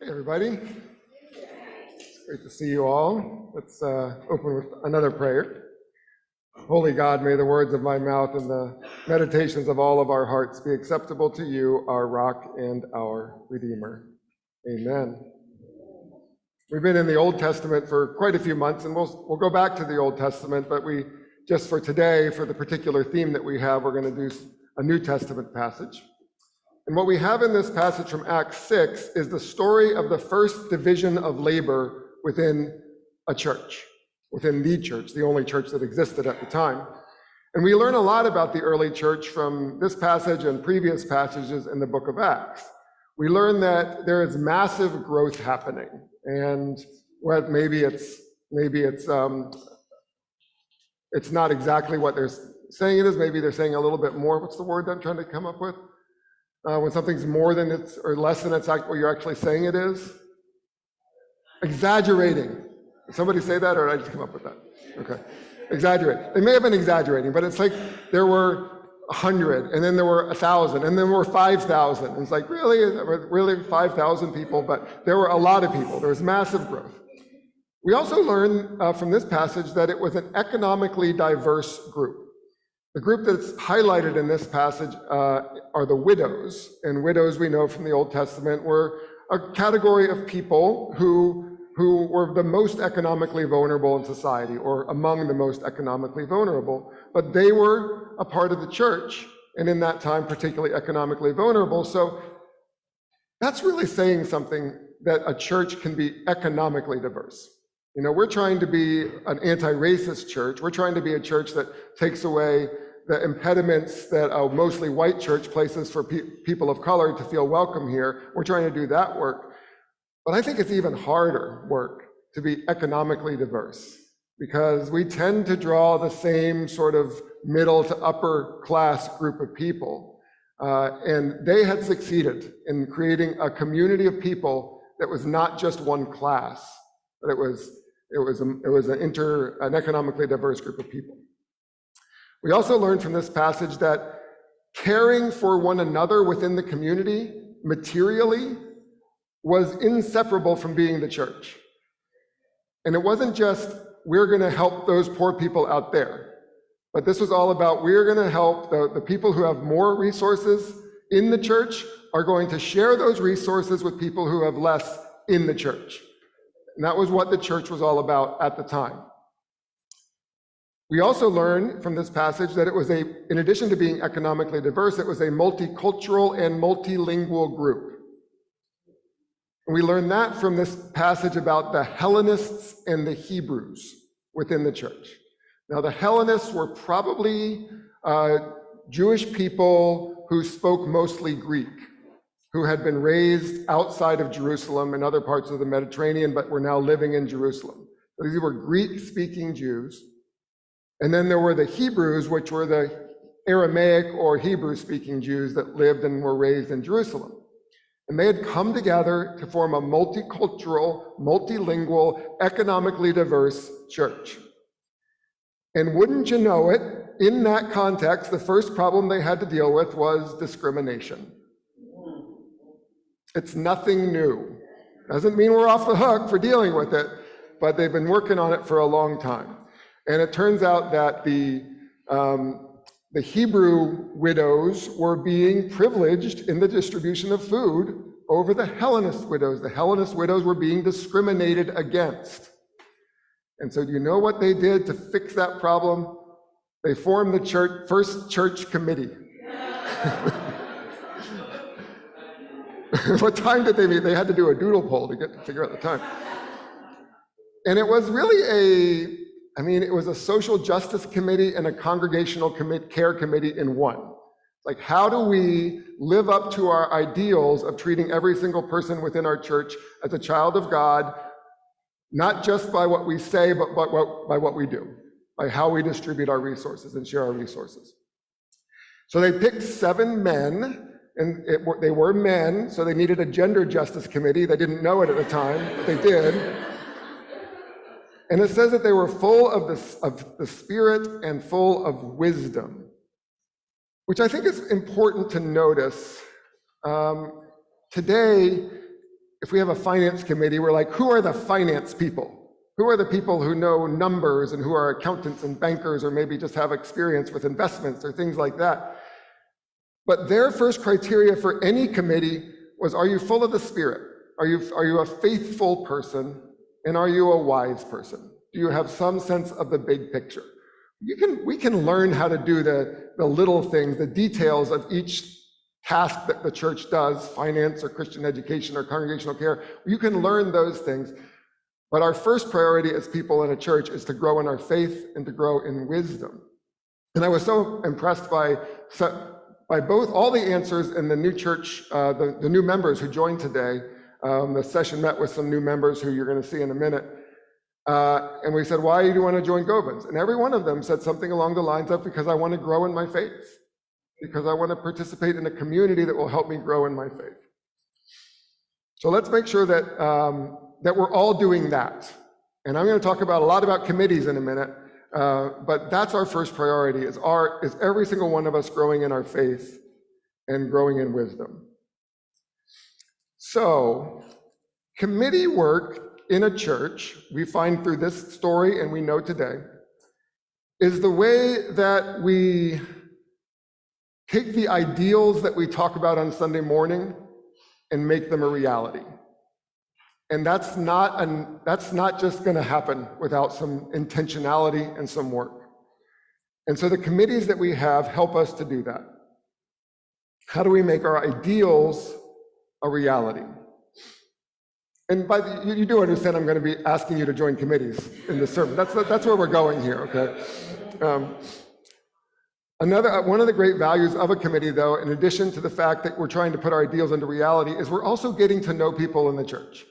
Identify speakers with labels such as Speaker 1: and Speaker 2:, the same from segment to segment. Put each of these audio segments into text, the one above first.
Speaker 1: Hey everybody, it's great to see you all. Let's open with another prayer. Holy God, may the words of my mouth and the meditations of all of our hearts be acceptable to you, our rock and our Redeemer. Amen. We've been in the Old Testament for quite a few months, and we'll go back to the Old Testament, but we just for today, for the particular theme that we have, we're going to do a New Testament passage. And what we have in this passage from Acts 6 is the story of the first division of labor within a church, within the church, the only church that existed at the time. And we learn a lot about the early church from this passage and previous passages in the book of Acts. We learn that there is massive growth happening, and maybe it's not exactly what they're saying it is. Maybe they're saying a little bit more. What's the word I'm trying to come up with? When something's more than it's, or less than it's what you're actually saying it is? Exaggerating. Did somebody say that, or did I just come up with that? Okay. Exaggerate. They may have been exaggerating, but it's like there were 100, and then there were 1,000, and then there were 5,000. It's like, really 5,000 people, but there were a lot of people. There was massive growth. We also learn from this passage that it was an economically diverse group. The group that's highlighted in this passage are the widows, and widows we know from the Old Testament were a category of people who were the most economically vulnerable in society, or among the most economically vulnerable, but they were a part of the church, and in that time particularly economically vulnerable. So that's really saying something, that a church can be economically diverse. You know, we're trying to be an anti-racist church. We're trying to be a church that takes away the impediments that a mostly white church places for people of color to feel welcome here. We're trying to do that work. But I think it's even harder work to be economically diverse, because we tend to draw the same sort of middle to upper class group of people. And they had succeeded in creating a community of people that was not just one class, but it was an economically diverse group of people. We also learned from this passage that caring for one another within the community materially was inseparable from being the church. And it wasn't just, we're going to help those poor people out there, but this was all about, we're going to help the people who have more resources in the church are going to share those resources with people who have less in the church. And that was what the church was all about at the time. We also learn from this passage that it was in addition to being economically diverse, it was a multicultural and multilingual group. And we learn that from this passage about the Hellenists and the Hebrews within the church. Now, the Hellenists were probably Jewish people who spoke mostly Greek, who had been raised outside of Jerusalem and other parts of the Mediterranean, but were now living in Jerusalem. So these were Greek-speaking Jews. And then there were the Hebrews, which were the Aramaic or Hebrew-speaking Jews that lived and were raised in Jerusalem. And they had come together to form a multicultural, multilingual, economically diverse church. And wouldn't you know it, in that context, the first problem they had to deal with was discrimination. It's nothing new. Doesn't mean we're off the hook for dealing with it, but they've been working on it for a long time. And it turns out that the Hebrew widows were being privileged in the distribution of food over the Hellenist widows. The Hellenist widows were being discriminated against. And so do you know what they did to fix that problem? They formed the first church committee. What time did they meet? They had to do a doodle poll to figure out the time. And it was really it was a social justice committee and a congregational care committee in one. Like, how do we live up to our ideals of treating every single person within our church as a child of God, not just by what we say, but by what we do, by how we distribute our resources and share our resources. So they picked 7 men. And they were men, so they needed a gender justice committee. They didn't know it at the time, but they did. And it says that they were full of the Spirit and full of wisdom, which I think is important to notice. Today, if we have a finance committee, we're like, who are the finance people? Who are the people who know numbers and who are accountants and bankers, or maybe just have experience with investments or things like that? But their first criteria for any committee was, are you full of the Spirit? Are you a faithful person? And are you a wise person? Do you have some sense of the big picture? We can learn how to do the little things, the details of each task that the church does, finance or Christian education or congregational care. You can learn those things. But our first priority as people in a church is to grow in our faith and to grow in wisdom. And I was so impressed by both all the answers in the new church, the new members who joined today. The session met with some new members who you're going to see in a minute. And we said, why do you want to join Govans? And every one of them said something along the lines of, because I want to grow in my faith, because I want to participate in a community that will help me grow in my faith. So let's make sure that, that we're all doing that. And I'm going to talk a lot about committees in a minute, but that's our first priority, is every single one of us growing in our faith and growing in wisdom. So, committee work in a church, we find through this story and we know today, is the way that we take the ideals that we talk about on Sunday morning and make them a reality. And that's not just going to happen without some intentionality and some work. And so the committees that we have help us to do that. How do we make our ideals a reality? And you do understand I'm going to be asking you to join committees in this sermon. That's where we're going here, okay? One of the great values of a committee, though, in addition to the fact that we're trying to put our ideals into reality, is we're also getting to know people in the church.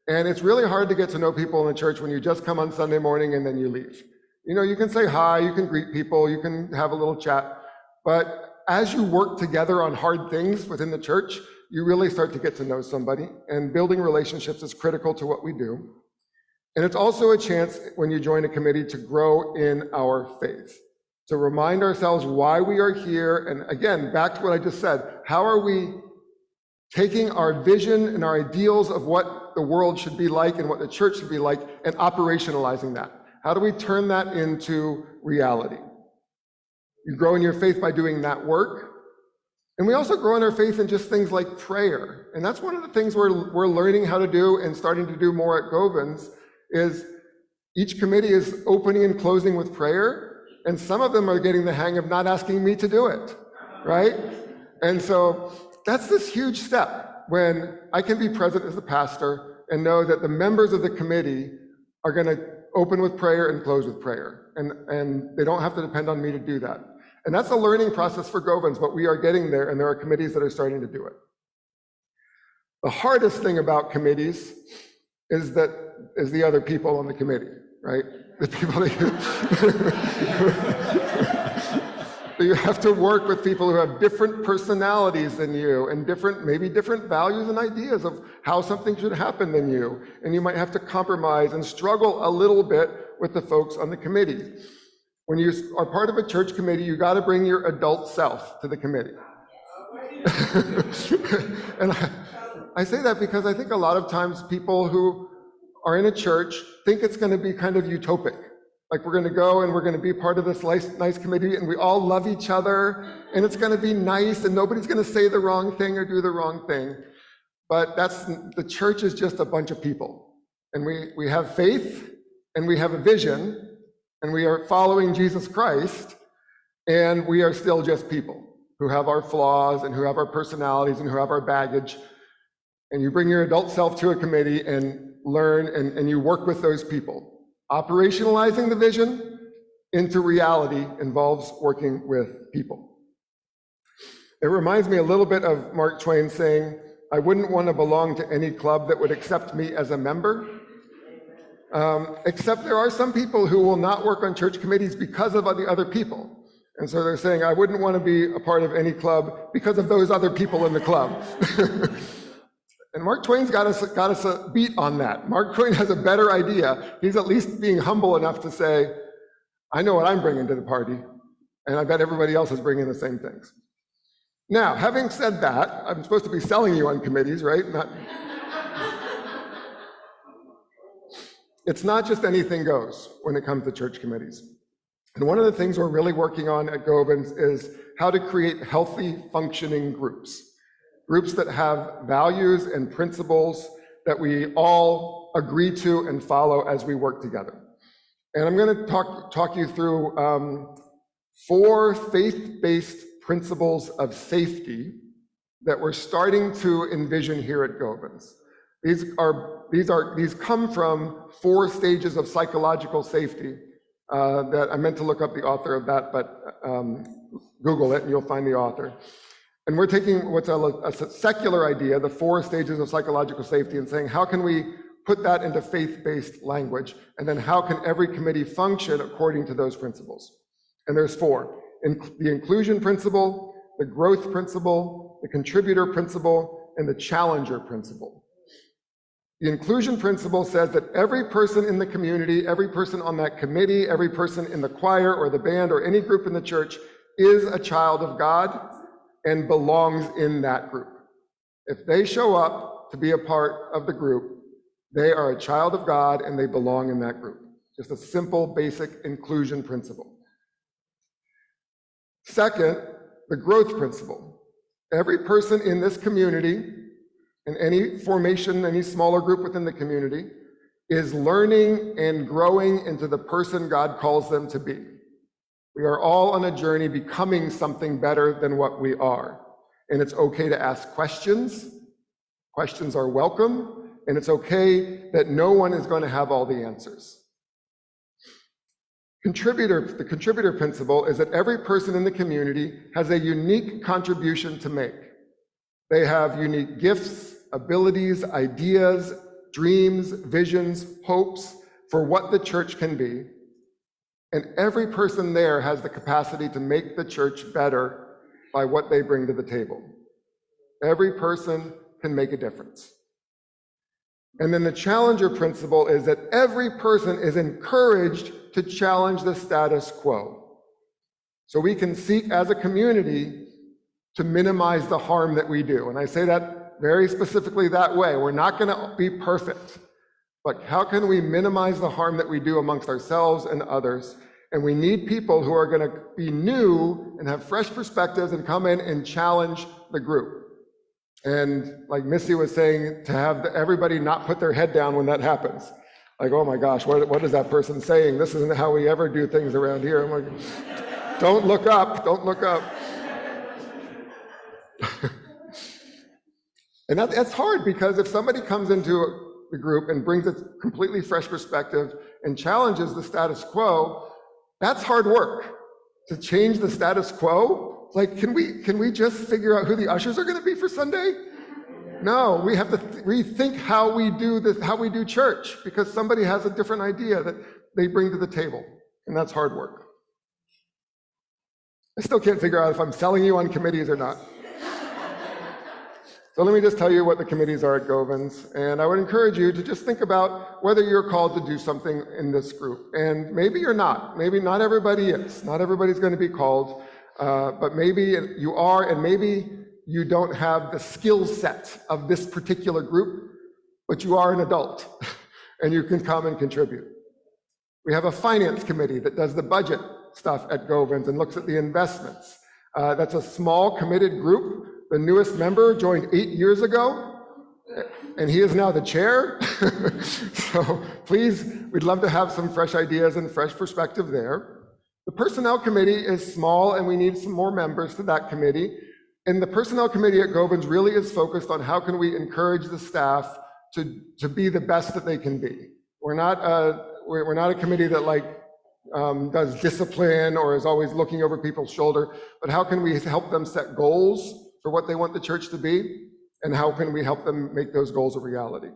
Speaker 1: And it's really hard to get to know people in the church when you just come on Sunday morning and then you leave. You know, you can say hi, you can greet people, you can have a little chat, but as you work together on hard things within the church, you really start to get to know somebody, and building relationships is critical to what we do. And it's also a chance when you join a committee to grow in our faith, to remind ourselves why we are here. And again, back to what I just said, how are we taking our vision and our ideals of what the world should be like and what the church should be like and operationalizing that? How do we turn that into reality? You grow in your faith by doing that work. And we also grow in our faith in just things like prayer. And that's one of the things we're learning how to do and starting to do more at Govans, is each committee is opening and closing with prayer. And some of them are getting the hang of not asking me to do it, right? And so that's this huge step when I can be present as the pastor and know that the members of the committee are going to open with prayer and close with prayer. And they don't have to depend on me to do that. And that's a learning process for Govans, but we are getting there, and there are committees that are starting to do it. The hardest thing about committees is the other people on the committee, right? The people that you have to work with, people who have different personalities than you and maybe different values and ideas of how something should happen than you. And you might have to compromise and struggle a little bit with the folks on the committee. When you are part of a church committee, you got to bring your adult self to the committee. And I say that because I think a lot of times people who are in a church think it's going to be kind of utopic. Like, we're going to go and we're going to be part of this nice committee and we all love each other and it's going to be nice and nobody's going to say the wrong thing or do the wrong thing. But the church is just a bunch of people. And we have faith and we have a vision and we are following Jesus Christ, and we are still just people who have our flaws and who have our personalities and who have our baggage. And you bring your adult self to a committee and learn, and you work with those people. Operationalizing the vision into reality involves working with people. It reminds me a little bit of Mark Twain saying, "I wouldn't want to belong to any club that would accept me as a member." Except there are some people who will not work on church committees because of the other people. And so they're saying, I wouldn't want to be a part of any club because of those other people in the club. And Mark Twain's got us a beat on that. Mark Twain has a better idea. He's at least being humble enough to say, I know what I'm bringing to the party, and I bet everybody else is bringing the same things. Now, having said that, I'm supposed to be selling you on committees, right? it's not just anything goes when it comes to church committees. And one of the things we're really working on at Govans is how to create healthy, functioning groups. Groups that have values and principles that we all agree to and follow as we work together. And I'm going to talk you through 4 faith-based principles of safety that we're starting to envision here at Govans. These come from 4 stages of psychological safety that I meant to look up the author of that, but Google it and you'll find the author. And we're taking what's a secular idea, the 4 stages of psychological safety, and saying, how can we put that into faith-based language? And then how can every committee function according to those principles? And there's 4. The inclusion principle, the growth principle, the contributor principle, and the challenger principle. The inclusion principle says that every person in the community, every person on that committee, every person in the choir or the band or any group in the church is a child of God and belongs in that group. If they show up to be a part of the group, they are a child of God and they belong in that group. Just a simple, basic inclusion principle. Second, the growth principle. Every person in this community, in any formation, any smaller group within the community, is learning and growing into the person God calls them to be. We are all on a journey becoming something better than what we are. And it's okay to ask questions. Questions are welcome. And it's okay that no one is going to have all the answers. The contributor principle is that every person in the community has a unique contribution to make. They have unique gifts, abilities, ideas, dreams, visions, hopes for what the church can be. And every person there has the capacity to make the church better by what they bring to the table. Every person can make a difference. And then the challenger principle is that every person is encouraged to challenge the status quo. So we can seek as a community to minimize the harm that we do. And I say that very specifically that way. We're not going to be perfect, but how can we minimize the harm that we do amongst ourselves and others? And we need people who are going to be new and have fresh perspectives and come in and challenge the group. And like Missy was saying, to have everybody not put their head down when that happens. Like, oh my gosh, what is that person saying? This isn't how we ever do things around here. I'm like, don't look up, don't look up. And that's hard, because if somebody comes into the group and brings a completely fresh perspective and challenges the status quo, that's hard work. To change the status quo, like, can we just figure out who the ushers are going to be for Sunday? No, we have to rethink how we do church, because somebody has a different idea that they bring to the table, and that's hard work. I still can't figure out if I'm selling you on committees or not. So let me just tell you what the committees are at Govans, and I would encourage you to just think about whether you're called to do something in this group. And maybe you're not. Maybe not everybody is. Not everybody's going to be called, but maybe you are, and maybe you don't have the skill set of this particular group, but you are an adult, and you can come and contribute. We have a finance committee that does the budget stuff at Govans and looks at the investments. That's a small, committed group. The newest member joined 8 years ago, and he is now the chair. So please, we'd love to have some fresh ideas and fresh perspective there. The personnel committee is small, and we need some more members to that committee. And the personnel committee at Govans really is focused on how can we encourage the staff to be the best that they can be. We're not a committee that does discipline or is always looking over people's shoulder, but how can we help them set goals for what they want the church to be, and how can we help them make those goals a reality?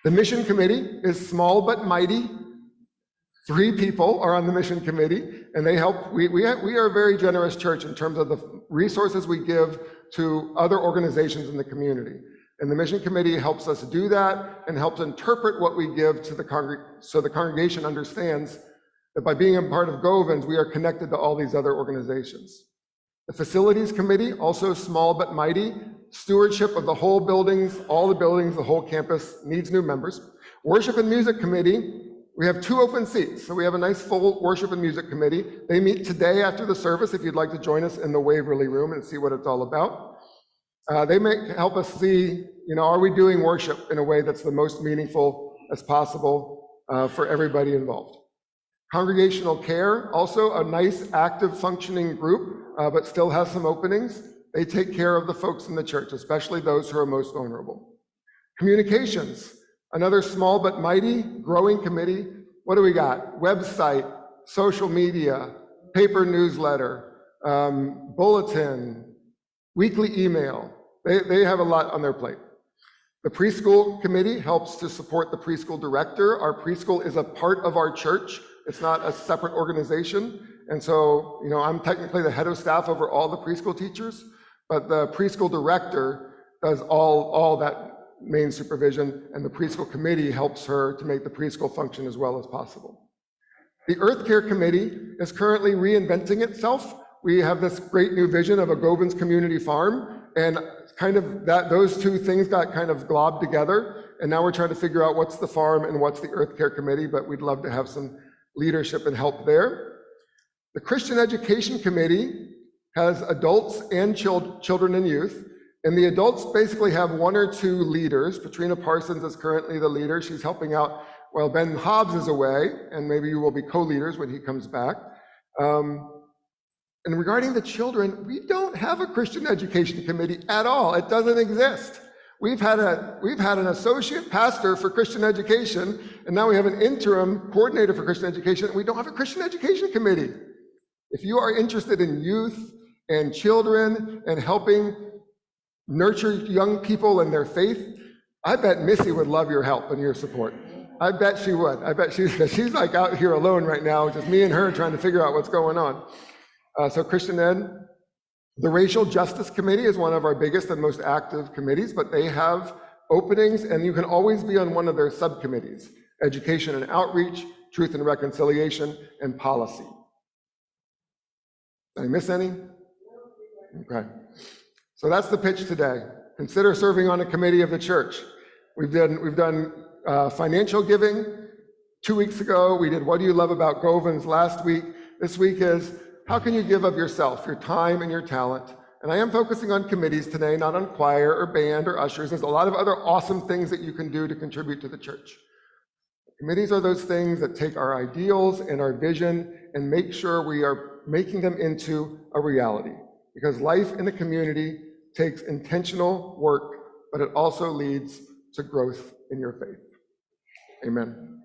Speaker 1: The mission committee is small but mighty. 3 people are on the mission committee, and they help. We are a very generous church in terms of the resources we give to other organizations in the community. And the mission committee helps us do that and helps interpret what we give to the congregation, so the congregation understands that by being a part of Govans, we are connected to all these other organizations. The facilities committee, also small but mighty. Stewardship of the whole buildings, all the buildings, the whole campus needs new members. Worship and Music Committee, we have 2 open seats. So we have a nice full Worship and Music Committee. They meet today after the service if you'd like to join us in the Waverly Room and see what it's all about. They may help us see, are we doing worship in a way that's the most meaningful as possible for everybody involved. Congregational Care, also a nice, active, functioning group, but still has some openings. They take care of the folks in the church, especially those who are most vulnerable. Communications, another small but mighty, growing committee. What do we got? Website, social media, paper newsletter, bulletin, weekly email. They have a lot on their plate. The preschool committee helps to support the preschool director. Our preschool is a part of our church. It's not a separate organization. And so, I'm technically the head of staff over all the preschool teachers, but the preschool director does all that main supervision, and the preschool committee helps her to make the preschool function as well as possible. The Earth Care Committee is currently reinventing itself. We have this great new vision of a Govans community farm, and those 2 things got kind of globbed together, and now we're trying to figure out what's the farm and what's the Earth Care Committee, but we'd love to have some leadership and help there. The Christian Education Committee has adults and children and youth, and the adults basically have 1 or 2 leaders. Patrina Parsons is currently the leader. She's helping out while Ben Hobbs is away, and maybe you will be co-leaders when he comes back. And regarding the children, we don't have a Christian Education Committee at all. It doesn't exist. We've had an associate pastor for Christian education, and now we have an interim coordinator for Christian education, and we don't have a Christian Education Committee. If you are interested in youth and children and helping nurture young people in their faith, I bet Missy would love your help and your support. I bet she would. I bet she's like out here alone right now, just me and her trying to figure out what's going on. So Christian Ed, the Racial Justice Committee is one of our biggest and most active committees, but they have openings, and you can always be on one of their subcommittees: Education and Outreach, Truth and Reconciliation, and Policy. Did I miss any? Okay. So that's the pitch today. Consider serving on a committee of the church. We've done financial giving. 2 weeks ago, we did What Do You Love About Govans last week. This week is how can you give of yourself, your time and your talent? And I am focusing on committees today, not on choir or band or ushers. There's a lot of other awesome things that you can do to contribute to the church. Committees are those things that take our ideals and our vision and make sure we are making them into a reality. Because life in the community takes intentional work, but it also leads to growth in your faith. Amen.